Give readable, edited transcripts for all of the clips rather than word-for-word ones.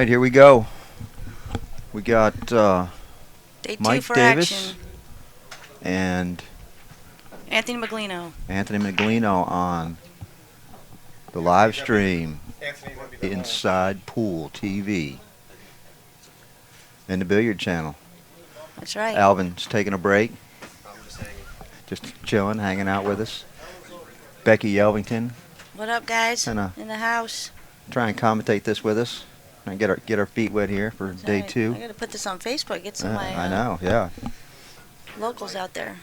right, here we go. We got Day 2 Mike for Davis action. and Anthony Meglino. Anthony Meglino on the live stream inside Pool TV and the billiard channel. That's right. Alvin's taking a break, just chilling, hanging out with us. Becky Elvington, What up, guys? and In the house. try and commentate this with us and get our feet wet here for That's day right. 2. I got to put this on Facebook. Get some of my I know, yeah. locals out there.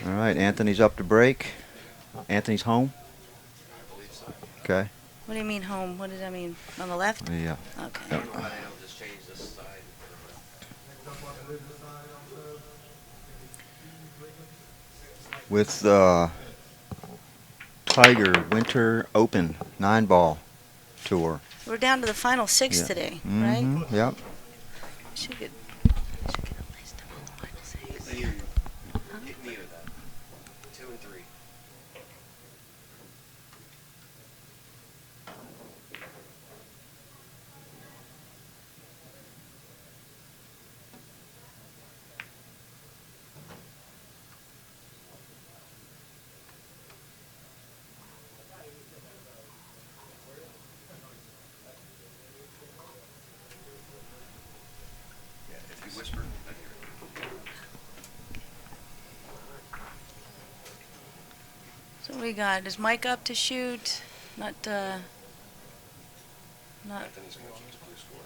All right, Anthony's up to break. Anthony's home. Okay. What do you mean home? What does that mean? On the left? Yeah. Okay. Yep. With the Tiger Winter Open 9-ball tour. We're down to the final 6 Yeah. today, right? Yep. Should get a list of all the final 6. Hit me with that. 2 and 3. Yeah, if you whisper, I hear it. So what we got? Is Mike up to shoot? Not. Anthony's going to keep the blue score.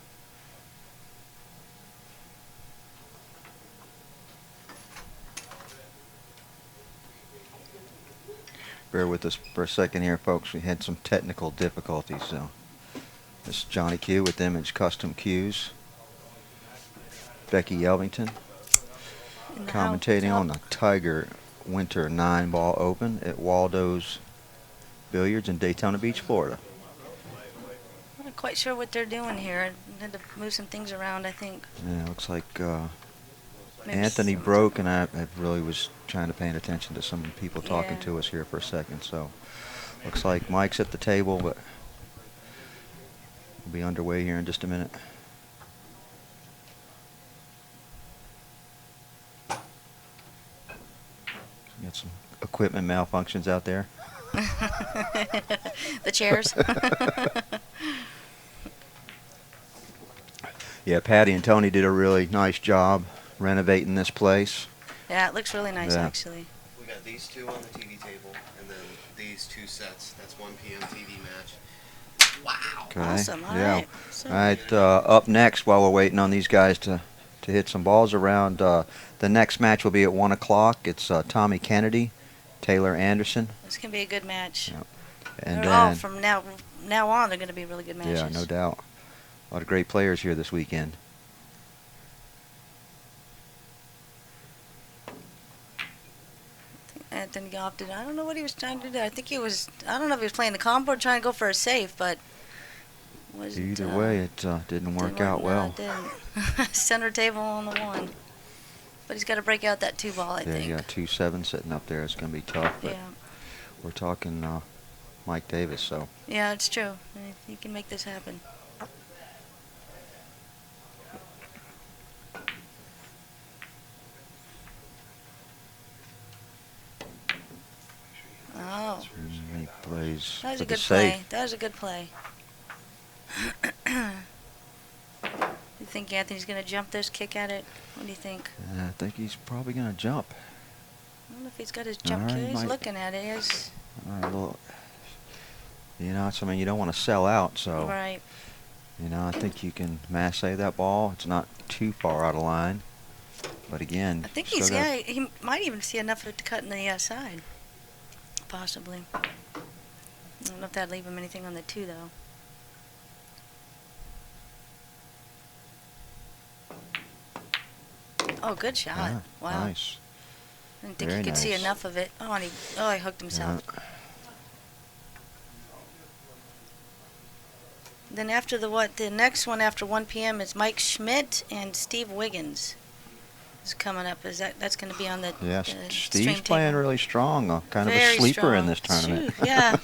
Bear with us for a second here, folks. We had some technical difficulties, so. This is Johnny Q with Image Custom Cues. Becky Elvington in the commentating house. on the Tiger Winter 9-ball Open at Waldo's Billiards in Daytona Beach, Florida. I'm not quite sure what they're doing here. I had to move some things around, I think. Yeah, looks like Maybe Anthony some- broke, and I really was trying to pay attention to some people talking Yeah. to us here for a second. So, looks like Mike's at the table, but we'll be underway here in just a minute. Got some equipment malfunctions out there. The chairs. Yeah, Patty and Tony did a really nice job renovating this place. Yeah, it looks really nice, Yeah. actually. We got these 2 on the TV table, and then these 2 sets. That's 1 p.m. TV match. Wow. Okay. Awesome. All yeah. right. So, All right. Up next, while we're waiting on these guys to hit some balls around, the next match will be at 1 o'clock. It's Tommy Kennedy, Taylor Anderson, this can be a good match. Yeah. and They're then from now on, they're going to be really good matches. yeah, no doubt, a lot of great players here this weekend. Anthony opted. I don't know what he was trying to do. I think he was. I don't know if he was playing the combo or trying to go for a safe, but wasn't, Either way, it didn't work out no, well. it didn't. Center table on the 1, but he's got to break out that 2 ball. I Yeah, think. you got 2-7 sitting up there. It's going to be tough. But Yeah. we're talking Mike Davis, so. Yeah, it's true. He can make this happen. Oh, He plays that was for a the good safe. play. That was a good play. You think Anthony's going to jump this, kick at it? What do you think? I think he's probably going to jump. I don't know if he's got his jump All right, cue. He's Mike. looking at it. He's, All right, well, I mean, you don't want to sell out, so. right. I think you can mass save that ball. It's not too far out of line. But again, I think still he's gotta- he might even see enough of it to cut in the side. Possibly. I don't know if that'd leave him anything on the 2, though. Oh, good shot. Yeah, Wow. Nice. I didn't think Very he could see nice. enough of it. Oh, and he hooked himself. Yeah. Then after the next one after 1 p.m. is Mike Schmidt and Steve Wiggins. Is coming up. That's going to be on the Yeah, stream Steve's playing table. really strong. Kind of Very a sleeper in strong. this tournament. Shoot, yeah.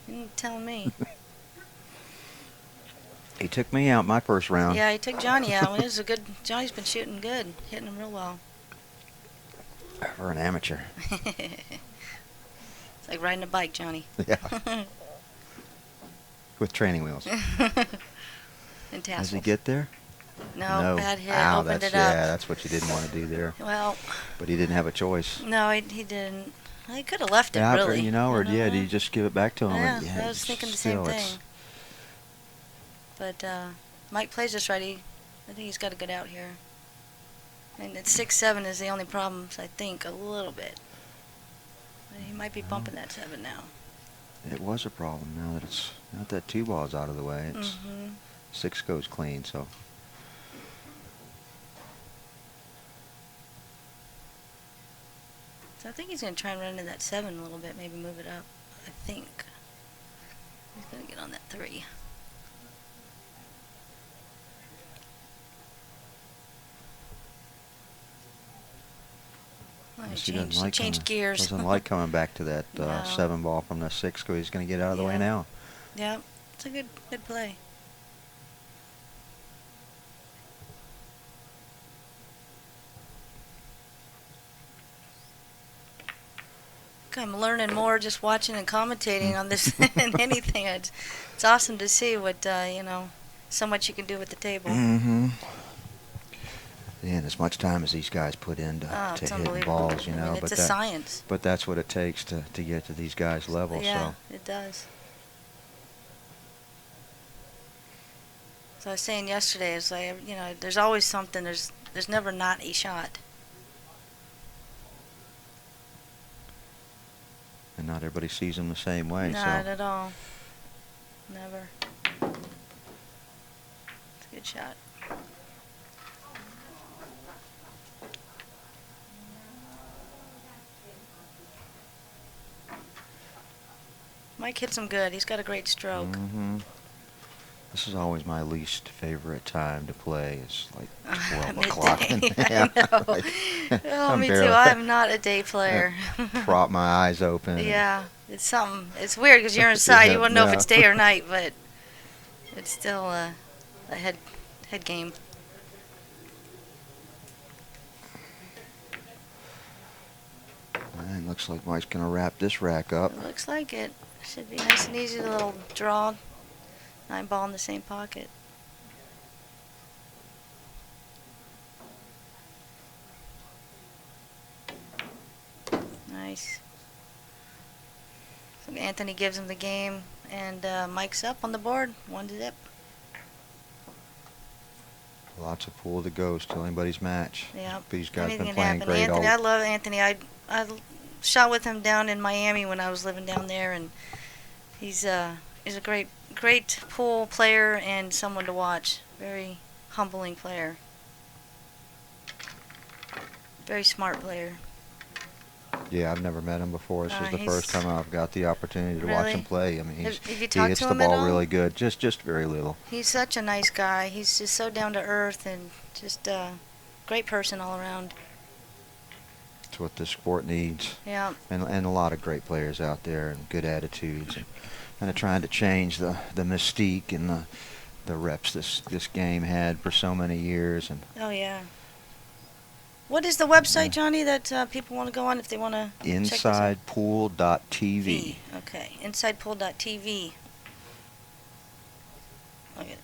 You didn't tell me. He took me out my first round. Yeah, he took Johnny out. It was a good. Johnny's been shooting good, hitting him real well. For an amateur. It's like riding a bike, Johnny. Yeah. With training wheels. And Does tassels. he get there? No, bad hit. Ow, Opened that's, it up. yeah, that's what you didn't want to do there. Well, But he didn't have a choice. no, he didn't. He could have left it, Yeah, really. you know, or yeah, do you just give it back to him? Yeah, I was thinking the same thing. But Mike plays this right. I think he's got to get out here. And it's 6-7 is the only problem, I think, a little bit. He might be bumping that 7 now. It was a problem. Now that it's not that 2 ball's out of the way, it's 6 goes clean. So I think he's going to try and run into that 7 a little bit, maybe move it up. I think he's going to get on that 3. he doesn't like changed gears. Doesn't like coming back to that No. 7 ball from the 6. So he's going to get out of the way now. Yeah, it's a good play. I'm learning more just watching and commentating on this than anything. It's awesome to see what so much you can do with the table. Mm-hmm. Yeah, and as much time as these guys put into It's to hitting unbelievable. balls, you I know, mean, but it's a science. But that's what it takes to get to these guys' level. Yeah, So it does. So I was saying yesterday, it's like, there's always something. There's never not a shot. and not everybody sees them the same way. Not So at all. Never. It's a good shot. Mike hits him good. He's got a great stroke. This is always my least favorite time to play. It's like 12 Midday. o'clock. I know. Oh, I'm me too. barely- I'm not a day player. Prop my eyes open. Yeah, it's something. It's weird because you're inside. Yeah, You wouldn't know if no. it's day or night, but it's still a head game. And looks like Mike's going to wrap this rack up. It looks like it. Should be nice and easy. A little draw. 9 ball in the same pocket. Nice. So Anthony gives him the game, and Mike's up on the board. 1-0. Lots of pool to go. Still anybody's match. Yeah. These guys Anything been can playing happen. great Anthony, all. I love Anthony. I shot with him down in Miami when I was living down there, and he's a great pool player and someone to watch. Very humbling player. Very smart player. Yeah, I've never met him before. This is the he's- first time I've got the opportunity to watch Really? him play. I mean, Have you he talked hits to the him at ball all? really good. Just very little. He's such a nice guy. He's just so down to earth and just a great person all around. It's what this sport needs. Yeah. And a lot of great players out there and good attitudes. And kind of trying to change the mystique and the reps this game had for so many years. And Oh, yeah. What is the website, Johnny, that people want to go on if they want to check this out? InsidePool.tv. Okay, InsidePool.tv. Okay.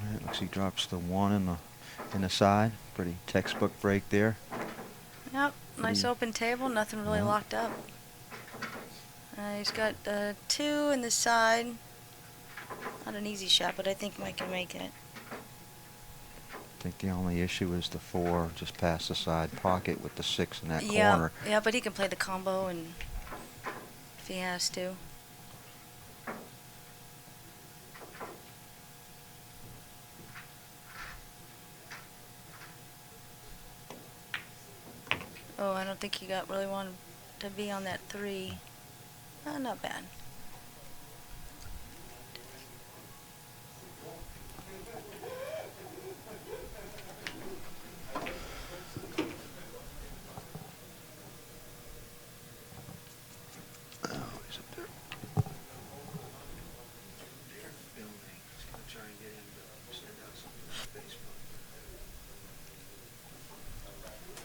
Alright, looks he drops the 1 in the side. Pretty textbook break there. Yep, nice Pretty- open table, nothing really Yeah. locked up. He's got 2 in the side. Not an easy shot, but I think Mike can make it. I think the only issue is the 4 just past the side pocket with the 6 in that Yeah, corner. yeah, but he can play the combo and if he has to. Oh, I don't think he got really wanted to be on that 3. Not bad. Oh, he's up there.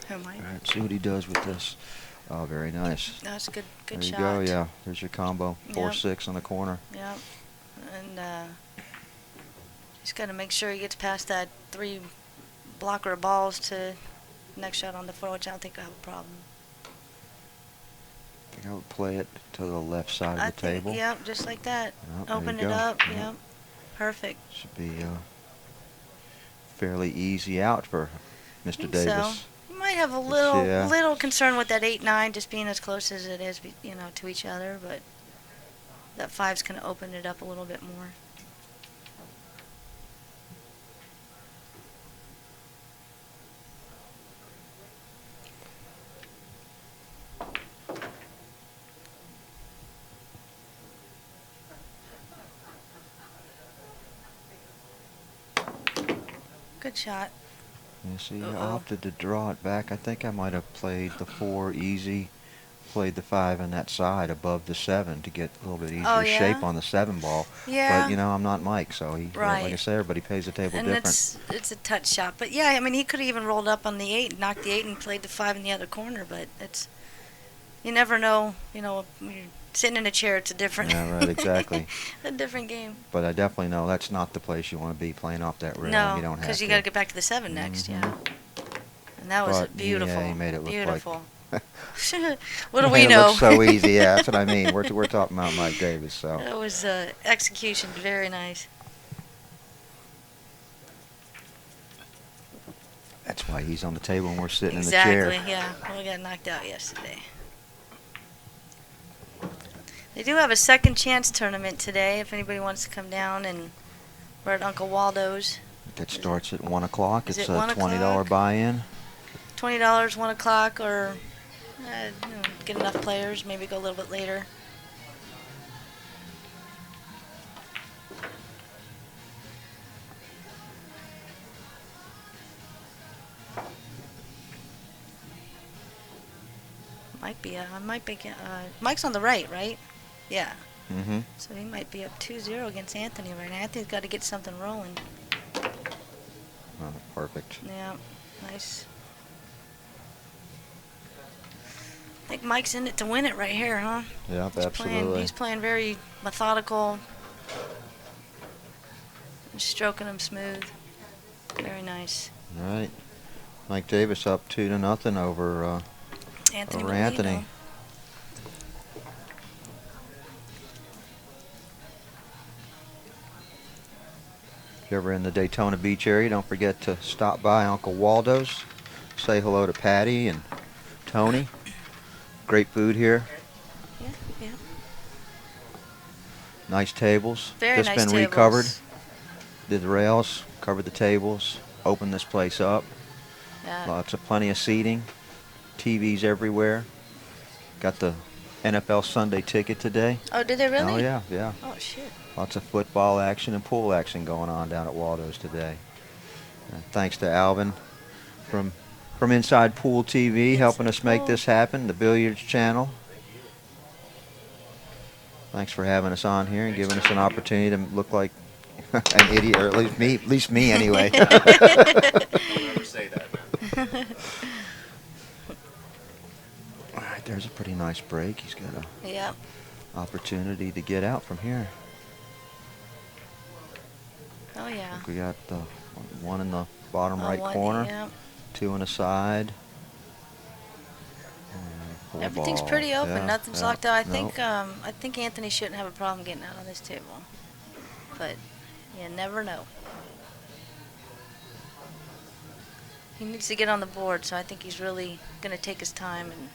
Who Mike? All right, see what he does with this. Oh, very nice. That's a good There shot. you go. Yeah, there's your combo. Yep. 4-6 on the corner. Yep. And just got to make sure he gets past that 3 blocker of balls to next shot on the floor, which I don't think I have a problem. I think I would play it to the left side of the table. Yep, just like that. Yep, there Open you it go. up. Yep. Yep. Perfect. Should be fairly easy out for Mr. Think Davis. so. You might have a Yeah. little concern with that 8-9 just being as close as it is, to each other, but that 5's going to open it up a little bit more. Good shot. You see, I Uh-oh. opted to draw it back. I think I might have played the 4 easy, played the 5 on that side above the 7 to get a little bit easier Oh, yeah? shape on the 7 ball. Yeah. But, I'm not Mike, so like I Right. say, everybody pays the table And different. it's a touch shot. But yeah, I mean, he could have even rolled up on the 8, knocked the 8 and played the 5 in the other corner, but you never know, when you're sitting in a chair, it's a different Yeah, right, exactly. a different game. But I definitely know that's not the place you want to be playing off that rail. No, you don't have because you to. got to get back to the 7 next, yeah. Mhm. And that was But, beautiful. yeah, he made it look like- beautiful. What do Man, we it know? looks so easy. Yeah, that's what I mean. We're talking about Mike Davis, so. That was execution, very nice. That's why he's on the table and we're sitting Exactly, in the chair. yeah. Well, we got knocked out yesterday. They do have a second chance tournament today if anybody wants to come down, and we're at Uncle Waldo's. That starts at 1 o'clock. Is It's it a 1 $20 o'clock? buy-in. $20, 1 o'clock, or get enough players, maybe go a little bit later. Mike's on the right? Yeah. Mm-hmm. So he might be up 2-0 against Anthony right now. Anthony's got to get something rolling. Oh, perfect. Yeah, nice. I think Mike's in it to win it right here, huh? Yep, absolutely. He's playing very methodical. Stroking him smooth. Very nice. All right. Mike Davis up 2-0 over Anthony. over Meglino. Anthony. If you're ever in the Daytona Beach area, don't forget to stop by Uncle Waldo's. Say hello to Patty and Tony. Great food here. Yeah. Nice tables. Very Just nice been tables. recovered. Did the rails, covered the tables, opened this place up. Yeah. Plenty of seating. TVs everywhere. Got the NFL Sunday ticket today. Oh, did they really? Oh yeah, yeah. Oh, shit. Lots of football action and pool action going on down at Waldo's today. Thanks to Alvin from Inside Pool TV helping us make this happen, the billiards channel. Thanks for having us on here and giving us an opportunity to look like an idiot, or at least me anyway. Don't ever say that. All right, there's a pretty nice break. He's got a Yeah. opportunity to get out from here. Oh, yeah. We got the one in the bottom right One, corner, yeah. 2 on the side. Full Everything's ball. pretty open. Yeah, Nothing's yeah, locked out. nope. I think Anthony shouldn't have a problem getting out on this table. But you never know. He needs to get on the board, so I think he's really going to take his time and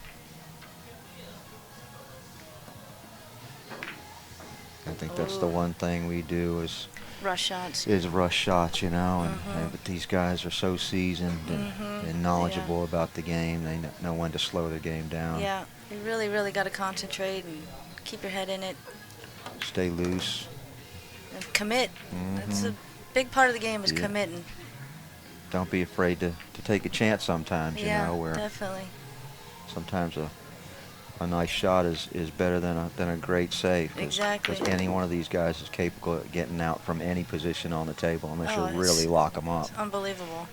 I think that's the one thing we do is rush shots. is rush shots, you know, Mhm. but these guys are so seasoned Mhm. and knowledgeable about the game. They know when to slow their game down. Yeah, you really, really got to concentrate and keep your head in it Stay loose. and commit. That's Hmm a big part of the game is Yeah. committing. Don't be afraid to take a chance sometimes, you Yeah, know, where definitely. sometimes a nice shot is better than a great save, Exactly. because any one of these guys is capable of getting out from any position on the table unless you Oh, really lock them up. it's unbelievable.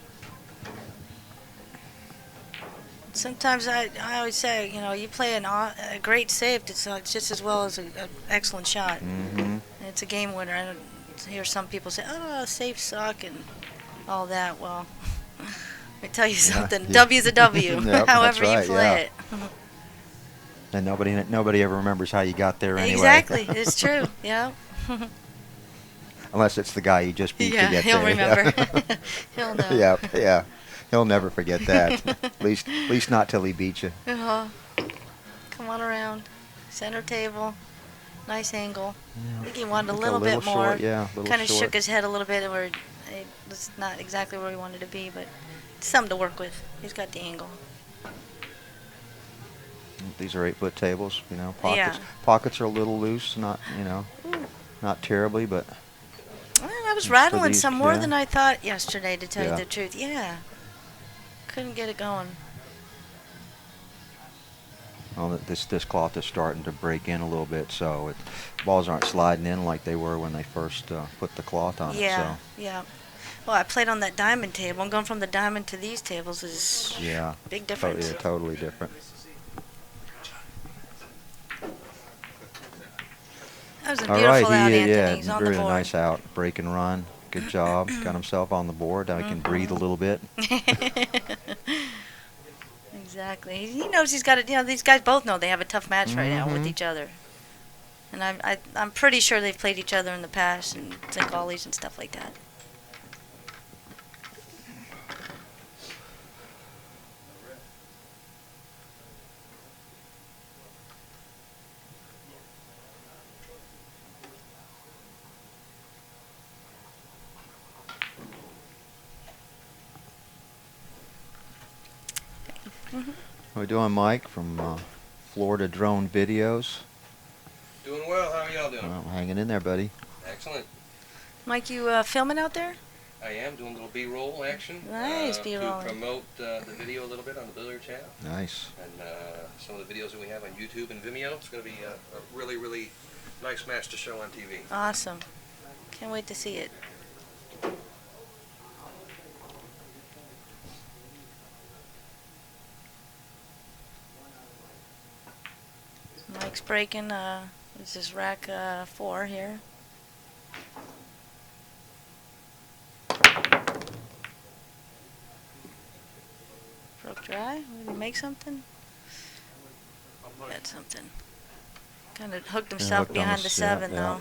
Sometimes I always say, you know, you play a great save, it's just as well as an excellent shot. Hmm And it's a game winner. I don't hear some people say, oh, saves suck and all that. Well, let me tell you Yeah, something. yeah. W's a W, Yep, that's however you right, play yeah. it. And nobody ever remembers how you got there anyway. Exactly. It's true. Yeah. Unless it's the guy you just beat to Yeah, get he'll there. remember. Yeah. He'll know. Yep, yeah. He'll never forget that. At least not till he beat you. Uh-huh. Come on around. Center table. Nice angle. I think he wanted a Think little bit more. short, yeah, a little Kind of short. shook his head a little bit where it was not exactly where he wanted to be, but it's something to work with. He's got the angle. These are 8-foot tables, you know. Yeah. Pockets are a little loose, not Ooh. not terribly, but Well, I was For rattling these, some more yeah. than I thought yesterday, to tell you Yeah. the truth. Yeah. Couldn't get it going. well, this cloth is starting to break in a little bit, so balls aren't sliding in like they were when they first put the cloth on Yeah, it. yeah. Well, I played on that diamond table, and going from the diamond to these tables is So yeah, big difference. totally different. That was a All right, beautiful out, Anthony. yeah, He's on the really board. nice out, break and run. Good job. Got himself on the board. Now he can breathe a little bit. Exactly. He knows he's got it. You know, these guys both know they have a tough match right now with Mhm. each other. And I'm pretty sure they've played each other in the past and Zingali's and stuff like that. How we doing, Mike, from Florida Drone Videos? Doing well. How are y'all doing? Well, hanging in there, buddy. Excellent. Mike, you filming out there? I am doing a little B-roll action. Nice B-roll. To promote the video a little bit on the billiard channel. Nice. And some of the videos that we have on YouTube and Vimeo. It's going to be a really, really nice match to show on TV. Awesome. Can't wait to see it. Mike's breaking. This is rack 4 here. Broke dry. Did he make something? Got something. Kind of hooked himself hooked on behind the the set, 7 yeah.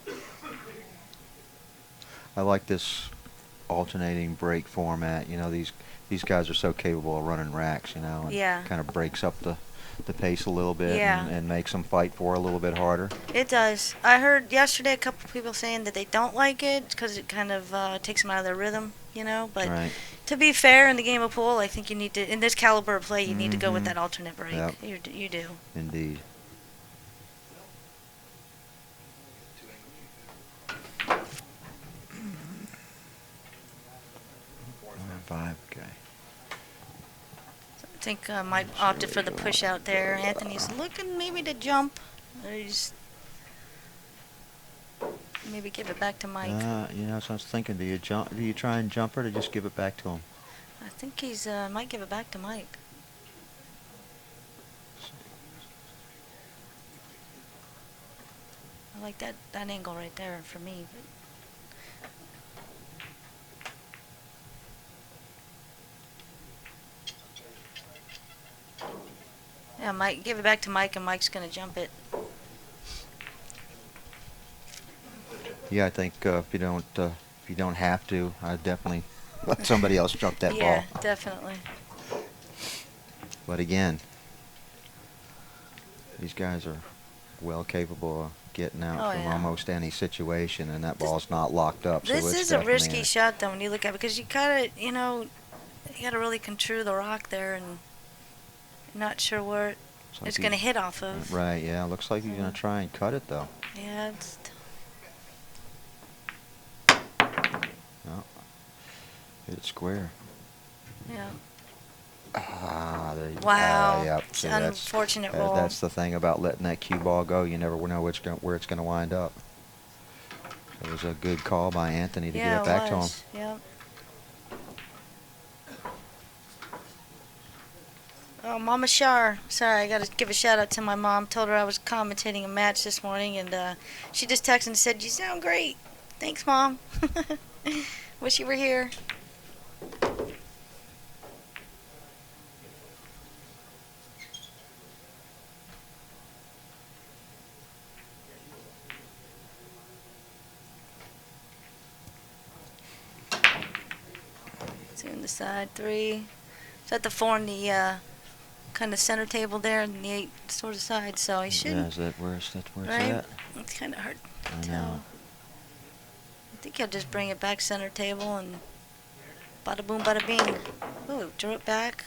though. I like this alternating break format. You know, these guys are so capable of running racks, you know, and Yeah. kind of breaks up the pace a little bit Yeah. and makes them fight for a little bit harder. It does. I heard yesterday a couple of people saying that they don't like it because it kind of takes them out of their rhythm, you know. But Right. to be fair, in the game of pool, I think you need to, in this caliber of play, you need to go with Mhm. that alternate break. Yep. You do. Indeed. Five. Okay. I think Mike opted for the push out there. Anthony's looking maybe to jump. Or he's maybe give it back to Mike. You know, so I was thinking, do you try and jump her to just give it back to him? I think he's might give it back to Mike. I like that angle right there for me. Yeah, Mike, give it back to Mike, and Mike's gonna jump it. Yeah, I think if you don't have to, I'd definitely let somebody else jump that Yeah, ball. definitely. But again, these guys are well capable of getting out Oh, from yeah. almost any situation, and that This- ball's not locked up. So This it's is a definitely risky shot, though, when you look at it, because you gotta, you gotta really control the rock there, and not sure where looks like it's gonna hit off he's- of. Right, yeah. Looks like he's Yeah. gonna try and cut it though. Yeah, it's No. Hit it square. yeah. Ah, there you Wow. yep. It's See, an unfortunate roll. that's the thing about letting that cue ball go. You never know where it's going to wind up. It was a good call by Anthony to Yeah, get it back it to him. was. Yep. Oh, Mama Shar. Sorry, I got to give a shout out to my mom. Told her I was commentating a match this morning, and she just texted and said, "You sound great." Thanks, Mom. Wish you were here. Two in the side, 3. Is that the 4 in the kind of center table there, and the 8 sort of side? So he Yeah, shouldn't. is that where it's Right? at? It's kind of hard to I tell. know. I think I'll just bring it back center table and bada boom, bada bing. Ooh, drew it back.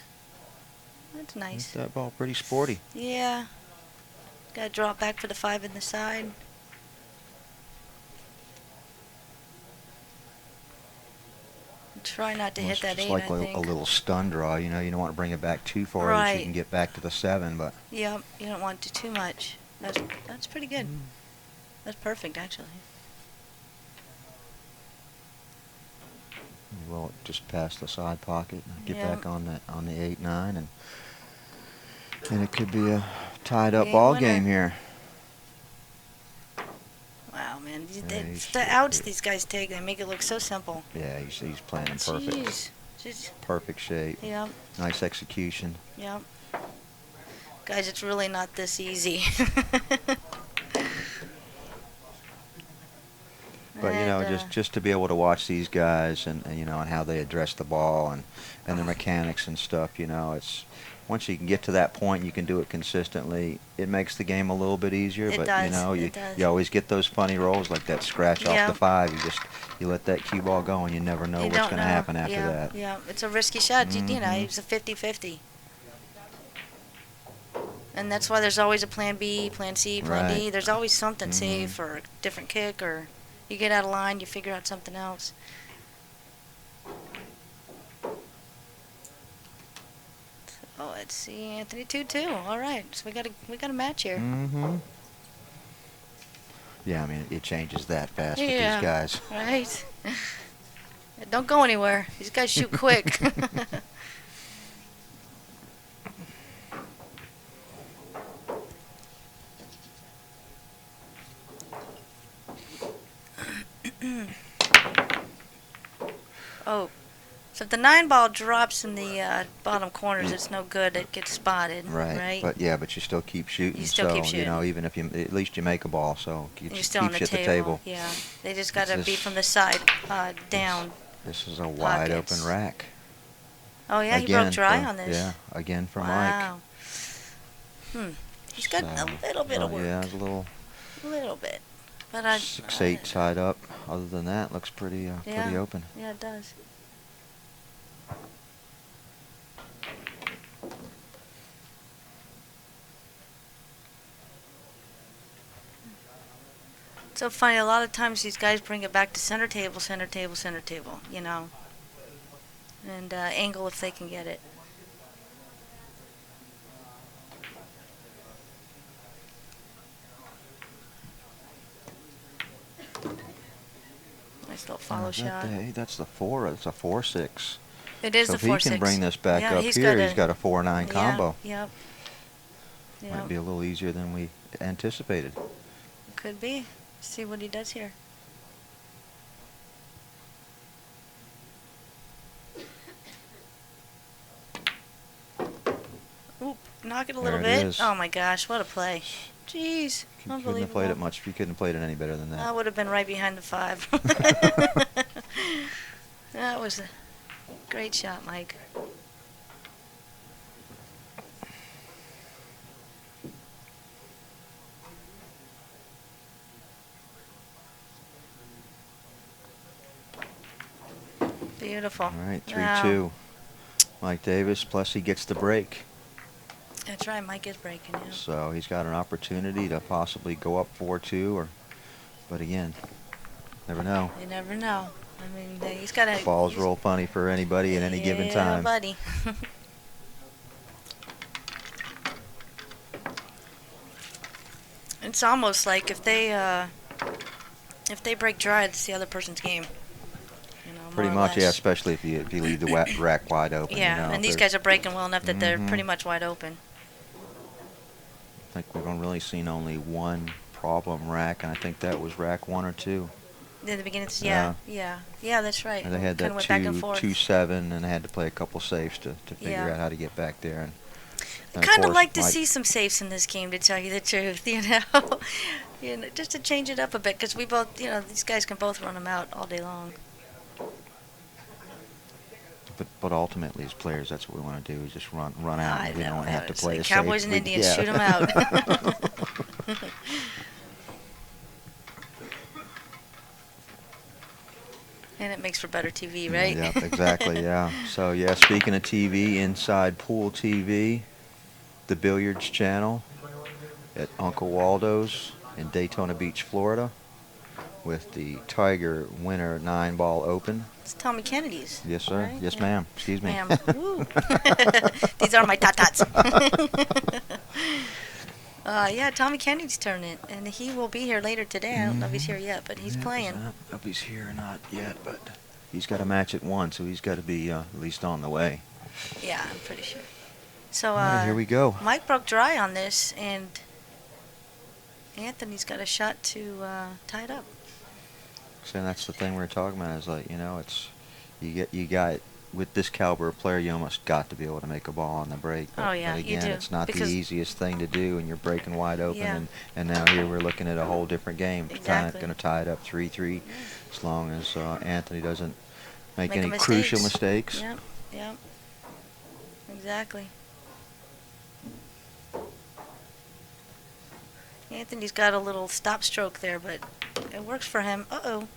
That's nice. That ball pretty sporty. Yeah. Gotta draw it back for the 5 in the side. Try not to Well, hit it's that just 8, like I a think. little stun draw. You don't want to bring it back too far that Right. you can get back to the 7, but Yep, you don't want to too much. That's pretty good. That's perfect, actually. you will just past the side pocket and get Yeah. back on the 8-9, and it could be a tied up Game ball winner. game here. Wow, man. he's- The outs these guys take, they make it look so simple. Yeah, he's playing in perfect, Jeez. Just, perfect shape. yep, Nice execution. yep. Guys, it's really not this easy. But And, just to be able to watch these guys and and how they address the ball and their mechanics and stuff, it's once you can get to that point, you can do it consistently. It makes the game a little bit easier. It But does, you it does. you always get those funny rolls like that scratch off Yeah. the 5. You let that cue ball go and you never know you what's don't going to know. happen after Yeah, that. yeah, it's a risky shot. Mhm. It's a 50-50. And that's why there's always a plan B, plan C, plan D. Right. There's always something, Mhm. safe or a different kick, or you get out of line, you figure out something else. Oh, let's see, Anthony 2-2. All right, so we got a match here. Mm-hmm. Yeah, I mean it changes that fast with Yeah. these guys. Right. Don't go anywhere. These guys shoot quick. Oh, so if the 9 ball drops in the bottom corners, it's no good. It gets spotted. Right. But you still keep shooting. You still so, keep shooting. even if at least you make a ball, so it You're just still on keeps the you at table. the table. Yeah, they just got to This be is- from the side down. This is a wide Pockets. open rack. Oh yeah, he Again broke dry for- on this. Yeah, again for Wow. He's got So, a little bit of work. Yeah, it's a little little bit. But 6-8 tied up. Other than that, looks pretty Yeah. pretty open. Yeah, it does. So funny, a lot of times these guys bring it back to center table, center table, center table, and angle if they can get it. Nice little follow shot. That's the 4. It's a 4-6. It is So the if he 4-6. can bring this back Yeah, up he's here, got he's got a 4-9 combo. Yep. Might Yep. be a little easier than we anticipated. Could be. See what he does here. Oop, knock it a little There it bit. is. Oh my gosh, what a play. Jeez, You couldn't have unbelievable. played it much. You couldn't have played it any better than that. I would have been right behind the 5. That was a great shot, Mike. Beautiful. All right, 3-2. Wow. Mike Davis, plus he gets the break. That's right. Mike is breaking. Yeah. So he's got an opportunity to possibly go up 4-2, but again, never know. You never know. I mean, he's got to. Balls roll funny for anybody at any given Yeah, time. buddy. It's almost like if they break dry, it's the other person's game. You know, Pretty more or much, yeah. less. Especially if you leave the rack wide open. Yeah, you know, and these there's- guys are breaking well enough that they're Mhm. pretty much wide open. I think we've really seen only one problem rack, and I think that was rack 1 or 2. In the beginning, yeah, that's right. And they had Kinda that went back and forth. 2-7, and they had to play a couple saves to figure Yeah. out how to get back there. And of Kind of course, like to Mike- see some saves in this game, to tell you the truth. Just to change it up a bit, because we both, these guys can both run them out all day long. But ultimately, as players, that's what we want to do: is just run out. I And we know, don't have to it's play like a Cowboys safe. and Indians, Yeah. shoot 'em out. And it makes for better TV, right? Yep, exactly. Yeah. So yeah, speaking of TV, Inside Pool TV, the Billiards Channel at Uncle Waldo's in Daytona Beach, Florida, with the Tiger Winner 9-Ball Open. It's Tommy Kennedy's. Yes, sir. Right? Yes, Yeah. ma'am. Excuse me. Ma'am. Woo. These are my tatats. Yeah, Tommy Kennedy's tournament, and he will be here later today. I don't know if he's here yet, but he's Yeah, playing. I don't know if he's here or not yet, but he's got a match at 1, so he's got to be at least on the way. Yeah, I'm pretty sure. So All right, here we go. Mike broke dry on this, and Anthony's got a shot to tie it up. So that's the thing we were talking about. Is like, it's you got with this caliber of player, you almost got to be able to make a ball on the break. Oh, yeah, but you again, do, it's not the because- easiest thing to do, and you're breaking wide open. Yeah. And now here we're looking at a whole different game. Exactly. Going to tie it up 3-3, as long as Anthony doesn't make Making any crucial mistakes. mistakes. Yep. Exactly. Anthony's got a little stop stroke there, but it works for him. Uh-oh.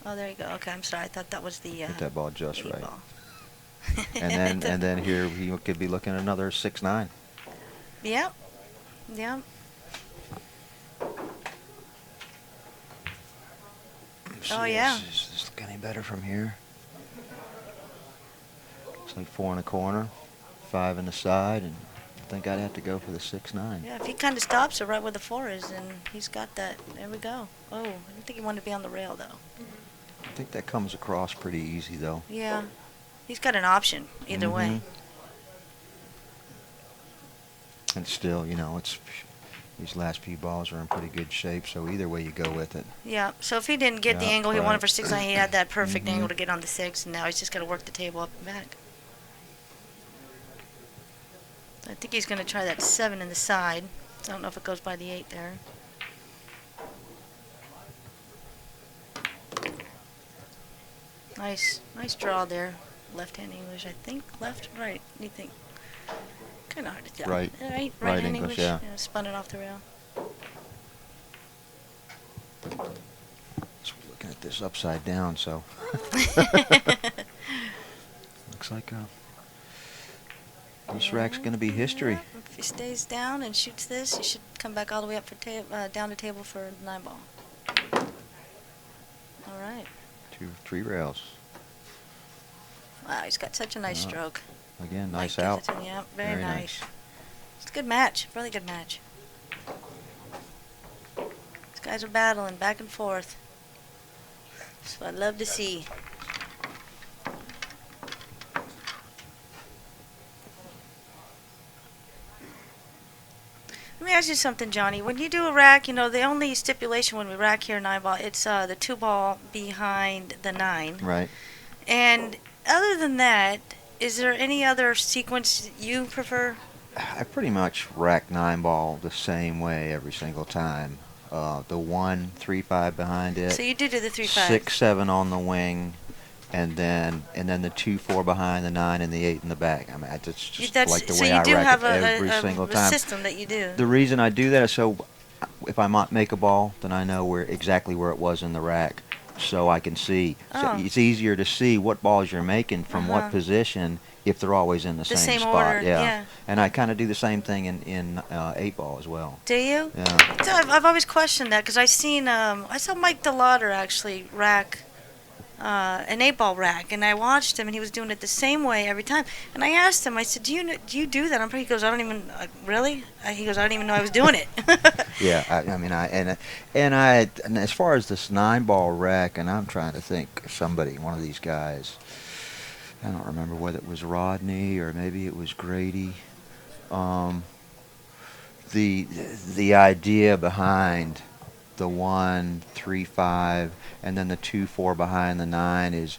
Oh, there you go. Okay, I'm sorry. I thought that was the Hit that ball just eight right. ball. And then here he could be looking at another 6-9. Yep. Oh, yeah. Is this look any better from here? It's like 4 in the corner, 5 in the side, and I think I'd have to go for the 6-9. Yeah, if he kind of stops it right where the 4 is, then he's got that. There we go. Oh, I didn't think he wanted to be on the rail, though. I think that comes across pretty easy, though. Yeah. He's got an option either way. And still, it's these last few balls are in pretty good shape, so either way you go with it. Yeah, so if he didn't get the Yeah, angle he right. wanted for 6-9, he had that perfect Mhm. angle to get on the 6, and now he's just got to work the table up and back. I think he's going to try that 7 in the side. I don't know if it goes by the 8 there. Nice draw there. Left-hand English, I think. Left, right. What do you think? Kind of hard to tell. Right. Right-hand English, yeah. Spun it off the rail. So we're looking at this upside down, so looks like this rack's going to be history. Yeah, if he stays down and shoots this, he should come back all the way up for down the table for the 9-ball. All right. 3 rails. Wow, he's got such a nice Yeah. stroke. Again, Mike nice gives out. it to him. Yeah, very Very nice. nice. It's a good match. Really good match. These guys are battling back and forth. That's what I love to see. Let me ask you something, Johnny. When you do a rack, the only stipulation when we rack here 9-ball, it's the 2-ball behind the 9. Right. And other than that, is there any other sequence you prefer? I pretty much rack 9-ball the same way every single time. The 1, 3-5 behind it. So you do the 3-5. 6-7 on the wing, and then the 2-4 behind the 9 and the 8 in the back. I mean, that's just like the so way you I do rack have it every single a time. system that you do. The reason I do that is so if I might make a ball, then I know exactly where it was in the rack. so I can see. So Oh. it's easier to see what balls you're making from Uh-huh. what position if they're always in the The same same spot. order, yeah. And I kind of do the same thing in 8 ball as well. Do you? Yeah. So I've always questioned that because I saw Mike DeLauder actually rack an 8 ball rack, and I watched him, and he was doing it the same way every time. And I asked him, I said, do you do that? He goes, I don't even really. He goes, I don't even know I was doing it. Yeah, I mean, and as far as this 9 ball rack, and I'm trying to think somebody, one of these guys, I don't remember whether it was Rodney or maybe it was Grady. Um, the the idea behind the 1-3-5 and then the 2-4 behind the 9 is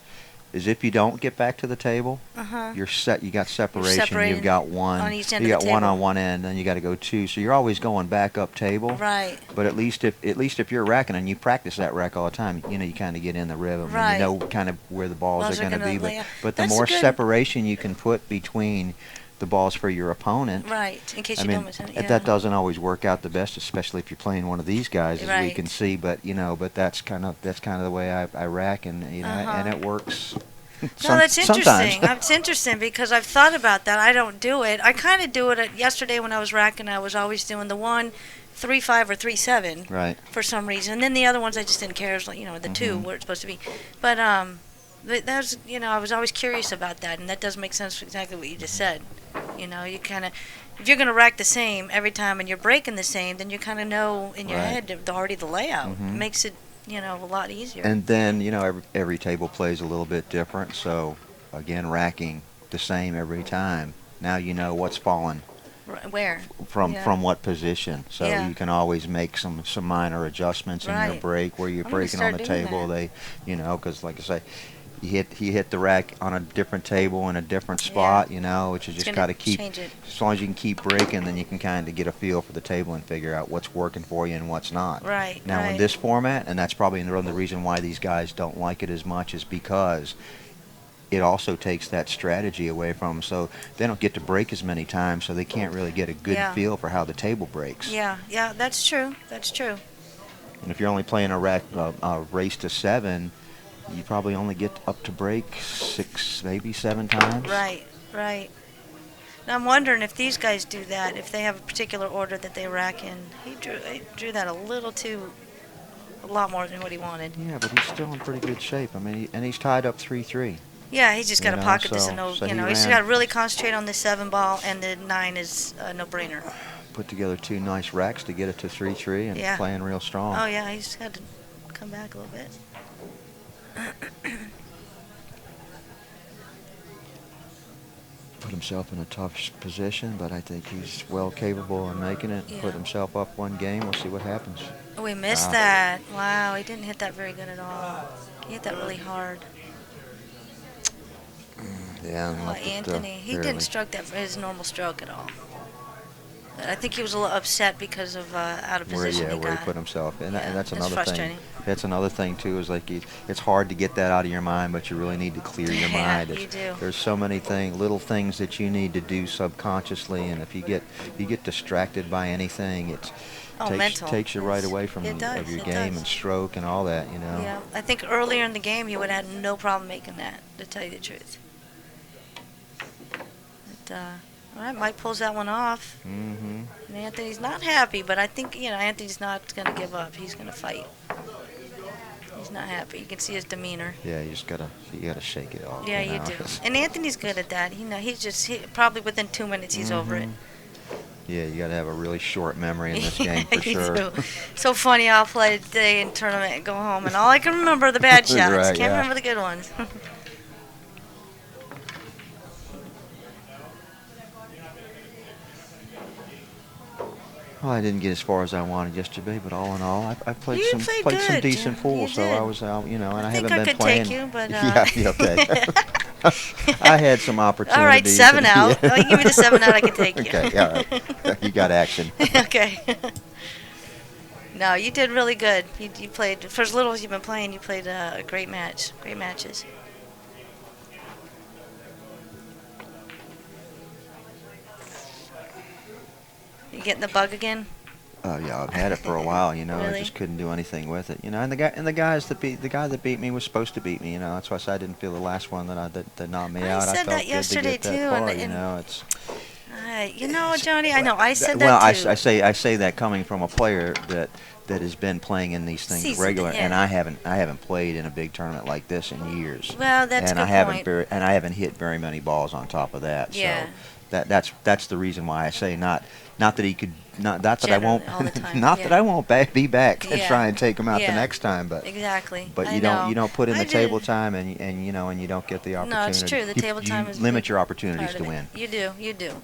if you don't get back to the table, Uh-huh. you're set. You got separation. separated You've got one. on each end You of got the one table. on one end, then you got to go 2. So you're always going back up table. Right. But at least if you're racking and you practice that rack all the time, you know you kind of get in the rhythm Right. and you know kind of where the balls Balls are are going to gonna be. lay out. But the That's a more good- separation you can put between the balls for your opponent. Right. In case I you mean, don't miss it. Yeah. that doesn't always work out the best, especially if you're playing one of these guys, as we Right. can see. But but that's kind of the way I rack, and and it works. No, that's interesting. Sometimes. It's interesting because I've thought about that. I don't do it. I kind of do it yesterday when I was racking. I was always doing the 1-3-5 or 3-7 Right. for some reason. And then the other ones I just didn't care. It was like, the 2 Mhm. where it's supposed to be. But that's I was always curious about that, and that does make sense for exactly what you just said. You kind of, if you're going to rack the same every time and you're breaking the same, then you kind of know in your Right. head already the layout. Mhm. It makes it a lot easier. And then every table plays a little bit different. So again, racking the same every time. Now you know what's falling Where? from Yeah. from what position. So Yeah. you can always make some minor adjustments in your Right. break where you're I'm gonna breaking on the start doing table. that. Because like I say, he hit the rack on a different table in a different spot. Which you It's just gonna got to keep. change it. As long as you can keep breaking, then you can kind of get a feel for the table and figure out what's working for you and what's not. Right. Now in right. this format, and that's probably the reason why these guys don't like it as much, is because it also takes that strategy away from them. So they don't get to break as many times, so they can't really get a good Yeah. feel for how the table breaks. Yeah, that's true. That's true. And if you're only playing a race to 7, you probably only get up to break 6, maybe 7 times. Right, right. Now I'm wondering if these guys do that, if they have a particular order that they rack in. He drew that a lot more than what he wanted. Yeah, but he's still in pretty good shape. I mean, and he's tied up 3-3. Yeah, he's just got to pocket this and so he he's ran- got to really concentrate on the 7 ball, and the 9 is a no-brainer. Put together 2 nice racks to get it to 3-3 and Yeah. playing real strong. Oh yeah, he's got to come back a little bit. Put himself in a tough position, but I think he's well capable of making it. Yeah. Put himself up one game. We'll see what happens. Oh, we missed Ah. that. Wow, he didn't hit that very good at all. He hit that really hard. Yeah, and Oh, left it, Anthony, he barely. didn't stroke that his normal stroke at all. I think he was a little upset because of out of where position he where he got. put himself, and, Yeah, and that's it's another thing. frustrating. That's another thing too. Is like it's hard to get that out of your mind, but you really need to clear your Yeah, mind. you do. There's so many little things that you need to do subconsciously, and if you get distracted by anything, it mental. takes you right It's- away from it does, of your it game does. and stroke and all that. Yeah, I think earlier in the game he would have had no problem making that, to tell you the truth. But, all right, Mike pulls that one off. Mm-hmm. And Anthony's not happy, but I think, Anthony's not going to give up. He's going to fight. He's not happy. You can see his demeanor. Yeah, you gotta shake it off. Yeah, you do. And Anthony's good at that. Probably within 2 minutes he's over it. Yeah, you gotta have a really short memory in this game for You sure. do. So funny, I'll play today in tournament and go home, and all I can remember are the bad shots. Right, Can't yeah. remember the good ones. Well, I didn't get as far as I wanted yesterday, but all in all, I played You some played some good. decent You pool. So I did. was out, and I I think haven't I been could playing. take you, but yeah, okay. I had some opportunities. all right, 7 out. Yeah. Oh, you give me the 7 out, I can take you. Okay, all right. You got action. Okay. No, you did really good. You played, for as little as you've been playing, you played a great match. Great matches. You getting the bug again? Yeah, I've had it for a while. You know, I Really? just couldn't do anything with it. You know, and the guy that beat me was supposed to beat me. You know, that's why I said I didn't feel the last one that knocked me I out. I said felt that good to yesterday get that too, far. and, You and know, it's you know, Johnny, I know I said well, that too. I say that coming from a player that has been playing in these things Seasoned, regular, and yeah. I haven't played in a big tournament like this in years. Well, that's a And good point. I haven't hit very many balls on top of that. Yeah. So that's the reason why I say not that he could not that I won't Generally, all the time, not yeah. that I won't be back and Yeah. try and take him out the Yeah. next time, Exactly. but I know. you don't put in I the table did- time and you know and you don't get the opportunity. No, it's true. The table time you is a limit big your opportunities part to of it. win. You do. You do.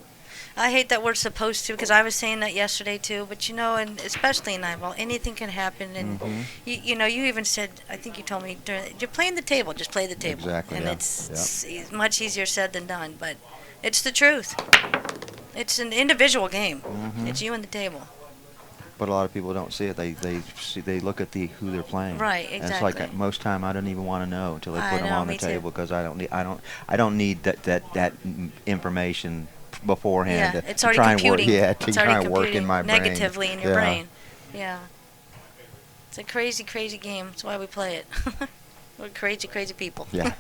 I hate that we're supposed to because I was saying that yesterday too. But you know, and especially in nine ball, anything can happen. And Mhm. you know, you even said, I think you told me you're playing the table. Just play the table. Exactly, And yeah. it's much easier said than done. But it's the truth. It's an individual game. Mhm. It's you and the table. But a lot of people don't see it. They look at who they're playing. Right, And it's like exactly. most time I don't even want to know until they I put them know, on the me too. table because I don't need that information beforehand Yeah, to, it's to already try and work computing. to It's try already and work in computing my brain. negatively in your Yeah. brain. Yeah. It's a crazy, crazy game. That's why we play it. We're crazy, crazy people. Yeah.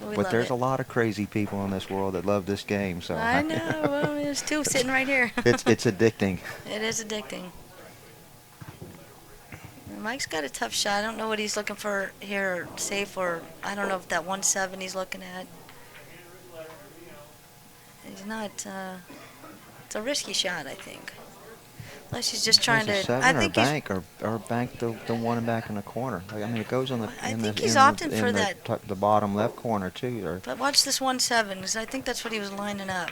We But love there's it. a lot of crazy people in this world that love this game. So I know. Well, there's two sitting right here. it's addicting. It is addicting. Mike's got a tough shot. I don't know what he's looking for here, safe or I don't know if that 1-7 he's looking at. He's not. It's a risky shot, I think. Unless he's just trying Is to. it seven I or think he's. bank or bank the one back in the corner. I mean, it goes on the I in think the he's in opting the, for in the, that. the bottom left corner too. Or But watch this 1-7 because I think that's what he was lining up.